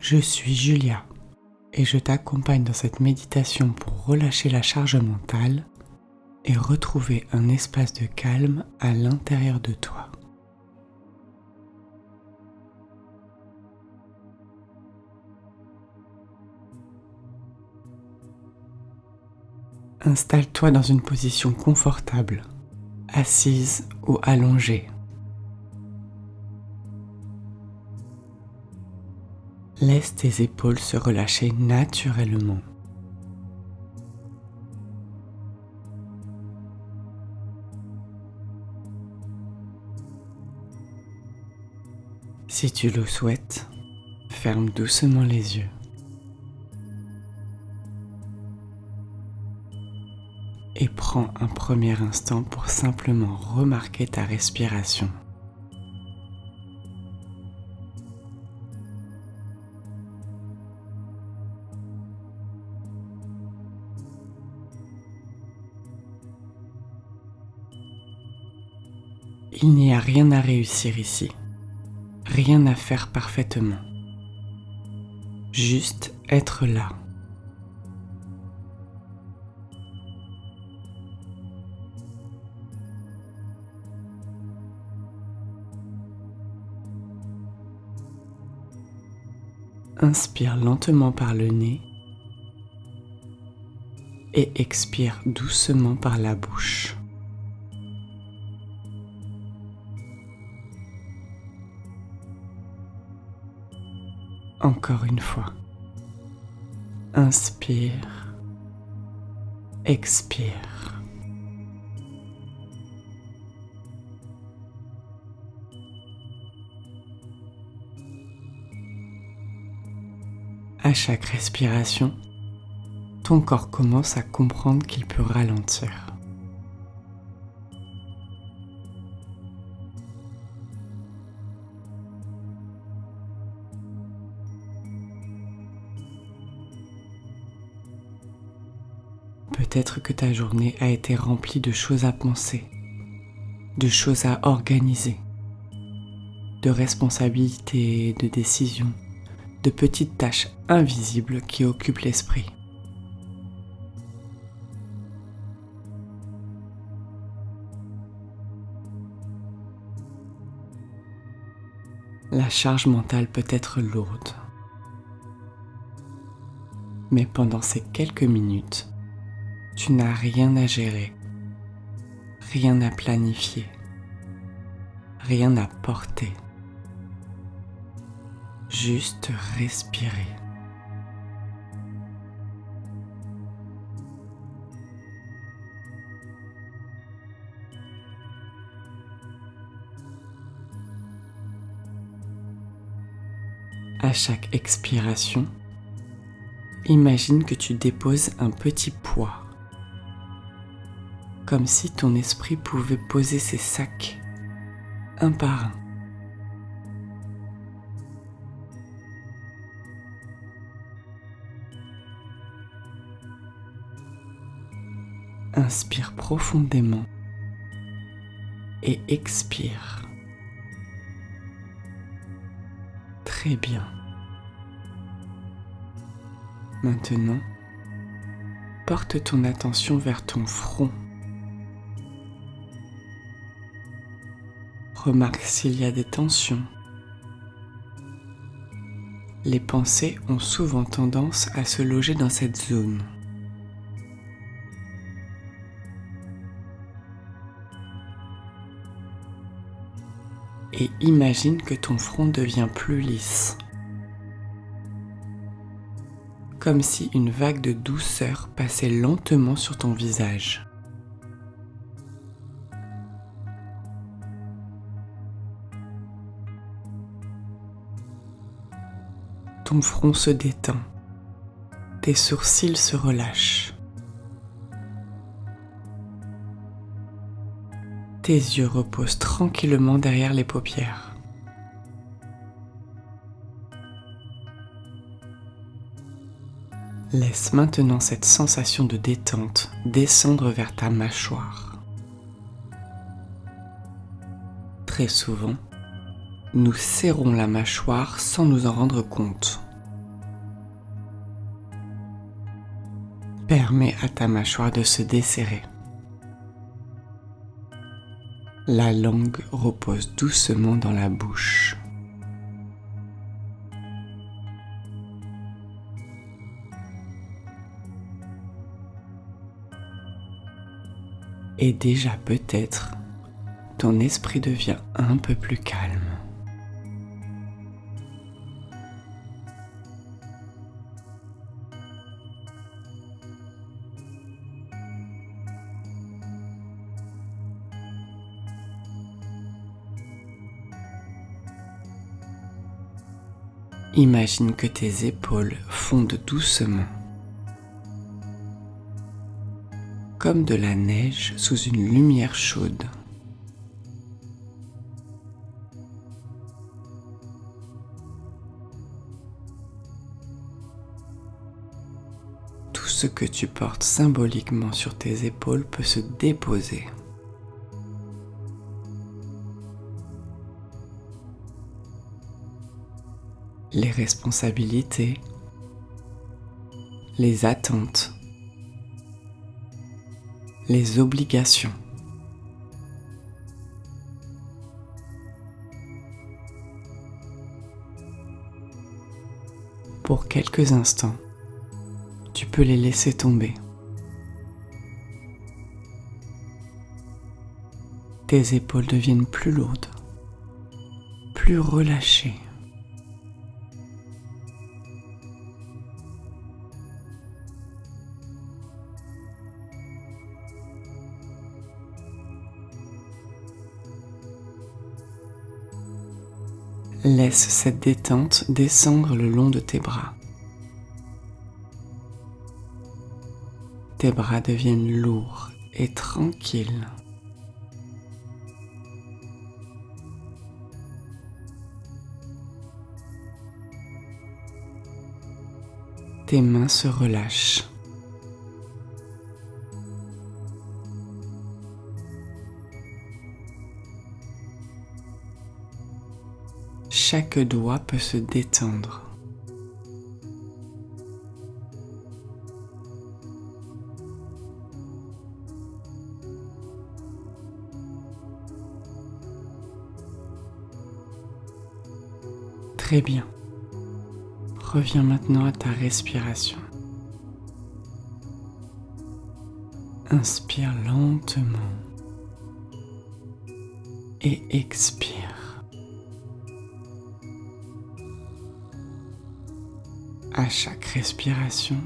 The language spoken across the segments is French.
Je suis Julia et je t'accompagne dans cette méditation pour relâcher la charge mentale et retrouver un espace de calme à l'intérieur de toi. Installe-toi dans une position confortable, assise ou allongée. Laisse tes épaules se relâcher naturellement. Si tu le souhaites, ferme doucement les yeux. Et prends un premier instant pour simplement remarquer ta respiration. Il n'y a rien à réussir ici, rien à faire parfaitement. Juste être là. Inspire lentement par le nez et expire doucement par la bouche. Encore une fois. Inspire, expire. À chaque respiration, ton corps commence à comprendre qu'il peut ralentir. Peut-être que ta journée a été remplie de choses à penser, de choses à organiser, de responsabilités, de décisions, de petites tâches invisibles qui occupent l'esprit. La charge mentale peut être lourde. Mais pendant ces quelques minutes, tu n'as rien à gérer, rien à planifier, rien à porter. Juste respirer. À chaque expiration, imagine que tu déposes un petit poids. Comme si ton esprit pouvait poser ses sacs, un par un. Inspire profondément et expire. Très bien. Maintenant, porte ton attention vers ton front. Remarque s'il y a des tensions. Les pensées ont souvent tendance à se loger dans cette zone. Et imagine que ton front devient plus lisse. Comme si une vague de douceur passait lentement sur ton visage. Ton front se détend, tes sourcils se relâchent. Tes yeux reposent tranquillement derrière les paupières. Laisse maintenant cette sensation de détente descendre vers ta mâchoire. Très souvent, nous serrons la mâchoire sans nous en rendre compte. Permets à ta mâchoire de se desserrer. La langue repose doucement dans la bouche. Et déjà peut-être, ton esprit devient un peu plus calme. Imagine que tes épaules fondent doucement, comme de la neige sous une lumière chaude. Tout ce que tu portes symboliquement sur tes épaules peut se déposer. Les responsabilités, les attentes, les obligations. Pour quelques instants, tu peux les laisser tomber. Tes épaules deviennent plus lourdes, plus relâchées. Laisse cette détente descendre le long de tes bras. Tes bras deviennent lourds et tranquilles. Tes mains se relâchent. Chaque doigt peut se détendre. Très bien. Reviens maintenant à ta respiration. Inspire lentement et expire. À chaque respiration,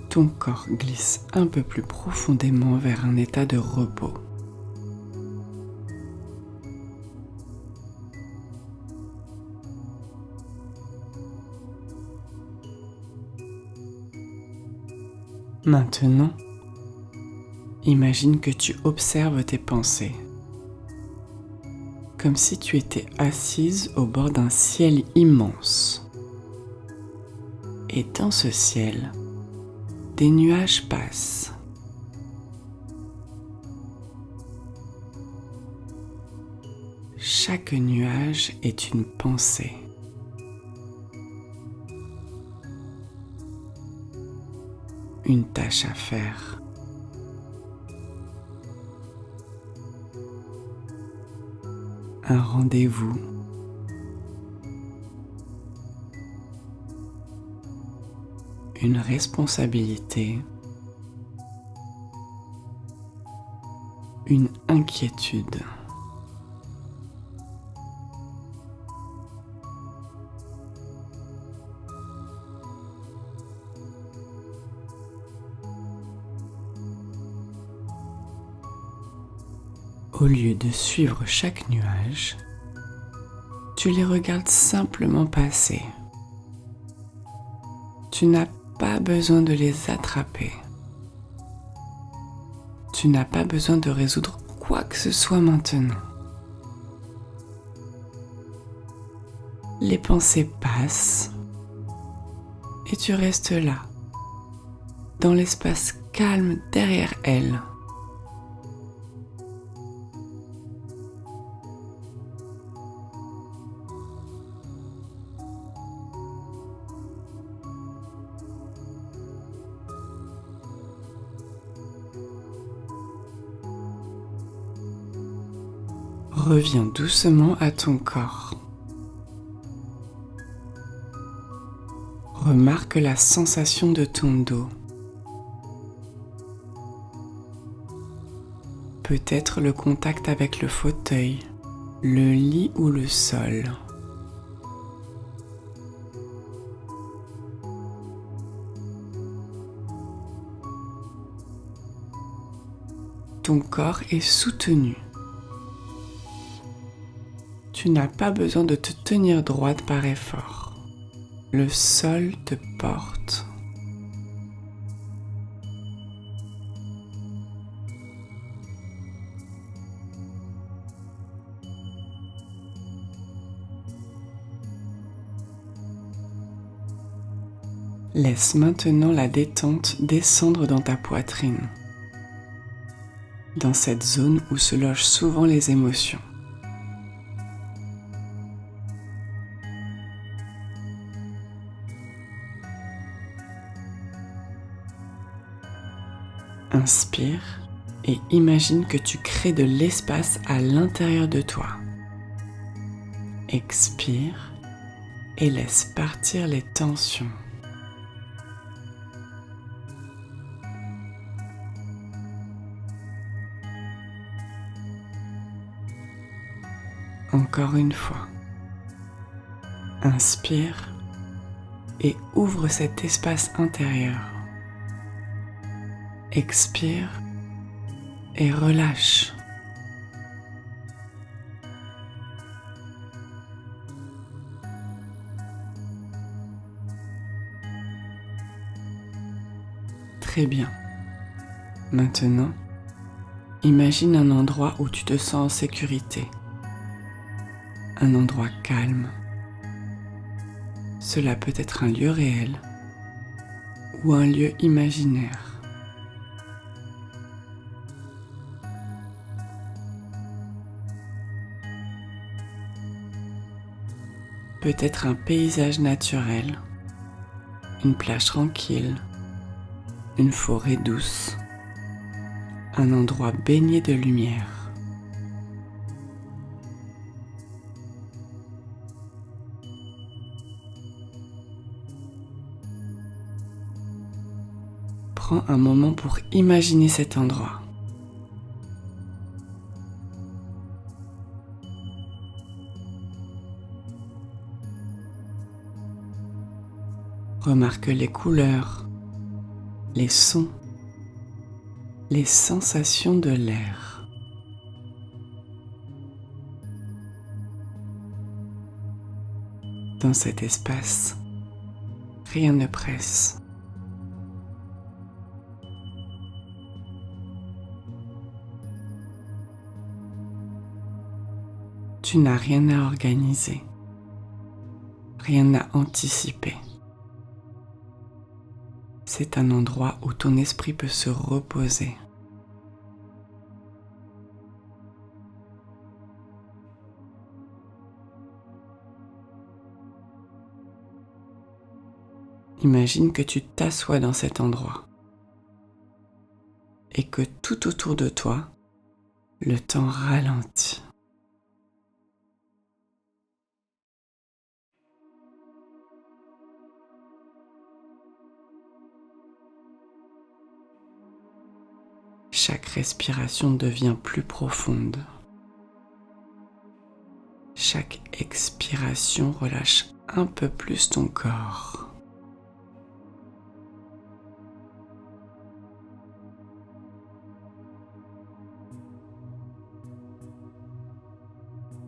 ton corps glisse un peu plus profondément vers un état de repos. Maintenant, imagine que tu observes tes pensées, comme si tu étais assise au bord d'un ciel immense. Et dans ce ciel, des nuages passent. Chaque nuage est une pensée. Une tâche à faire. Un rendez-vous. Une responsabilité. Une inquiétude. Au lieu de suivre chaque nuage, tu les regardes simplement passer. Tu n'as pas besoin de les attraper. Tu n'as pas besoin de résoudre quoi que ce soit maintenant. Les pensées passent et tu restes là, dans l'espace calme derrière elles. Reviens doucement à ton corps. Remarque la sensation de ton dos. Peut-être le contact avec le fauteuil, le lit ou le sol. Ton corps est soutenu. Tu n'as pas besoin de te tenir droite par effort. Le sol te porte. Laisse maintenant la détente descendre dans ta poitrine, dans cette zone où se logent souvent les émotions. Inspire et imagine que tu crées de l'espace à l'intérieur de toi. Expire et laisse partir les tensions. Encore une fois. Inspire et ouvre cet espace intérieur. Expire et relâche. Très bien. Maintenant, imagine un endroit où tu te sens en sécurité. Un endroit calme. Cela peut être un lieu réel ou un lieu imaginaire. Peut-être un paysage naturel, une plage tranquille, une forêt douce, un endroit baigné de lumière. Prends un moment pour imaginer cet endroit. Remarque les couleurs, les sons, les sensations de l'air. Dans cet espace, rien ne presse. Tu n'as rien à organiser, rien à anticiper. C'est un endroit où ton esprit peut se reposer. Imagine que tu t'assois dans cet endroit et que tout autour de toi, le temps ralentit. Chaque respiration devient plus profonde. Chaque expiration relâche un peu plus ton corps.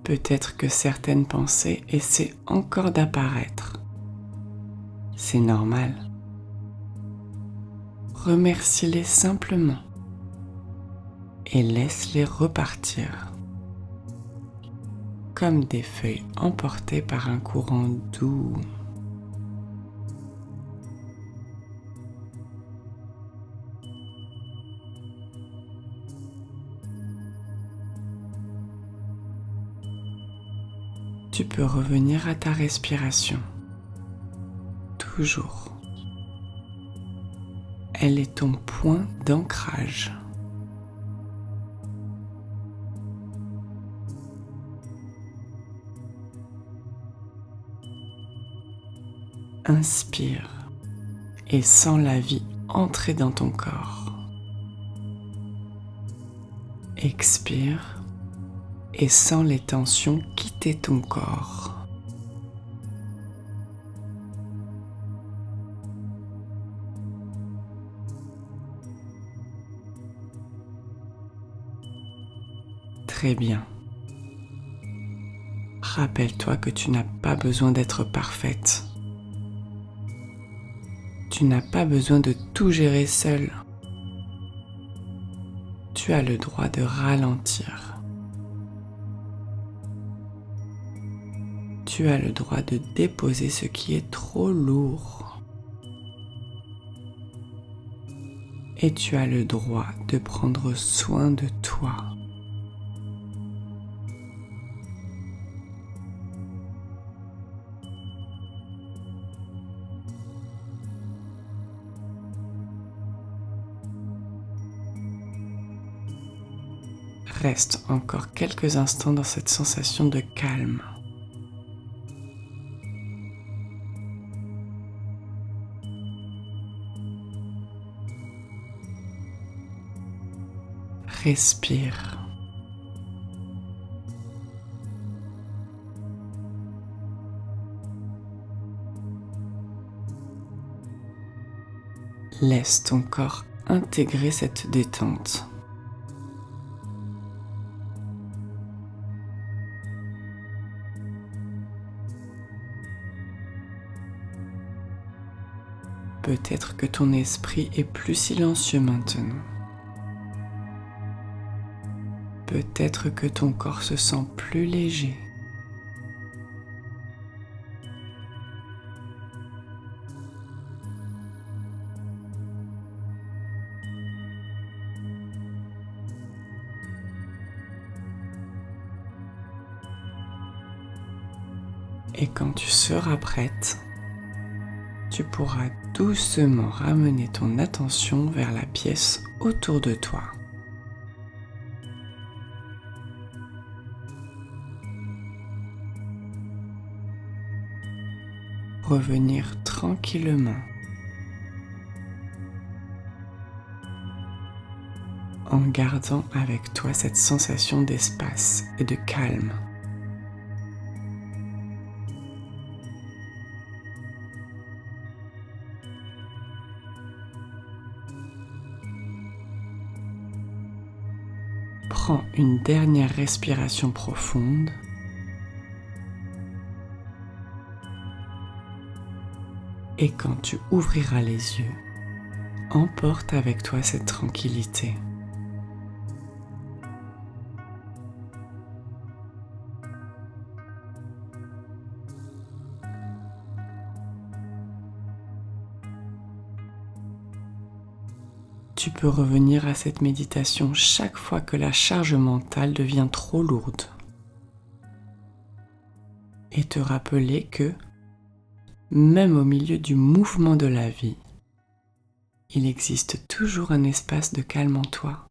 Peut-être que certaines pensées essaient encore d'apparaître. C'est normal. Remercie-les simplement et laisse-les repartir, comme des feuilles emportées par un courant doux. Tu peux revenir à ta respiration, toujours. Elle est ton point d'ancrage. Inspire et sens la vie entrer dans ton corps. Expire et sens les tensions quitter ton corps. Très bien. Rappelle-toi que tu n'as pas besoin d'être parfaite. Tu n'as pas besoin de tout gérer seule. Tu as le droit de ralentir. Tu as le droit de déposer ce qui est trop lourd. Et tu as le droit de prendre soin de toi. Reste encore quelques instants dans cette sensation de calme. Respire. Laisse ton corps intégrer cette détente. Peut-être que ton esprit est plus silencieux maintenant. Peut-être que ton corps se sent plus léger. Et quand tu seras prête, tu pourras doucement ramener ton attention vers la pièce autour de toi. Revenir tranquillement en gardant avec toi cette sensation d'espace et de calme. Prends une dernière respiration profonde. Et quand tu ouvriras les yeux, emporte avec toi cette tranquillité. Tu peux revenir à cette méditation chaque fois que la charge mentale devient trop lourde. Et te rappeler que, même au milieu du mouvement de la vie, il existe toujours un espace de calme en toi.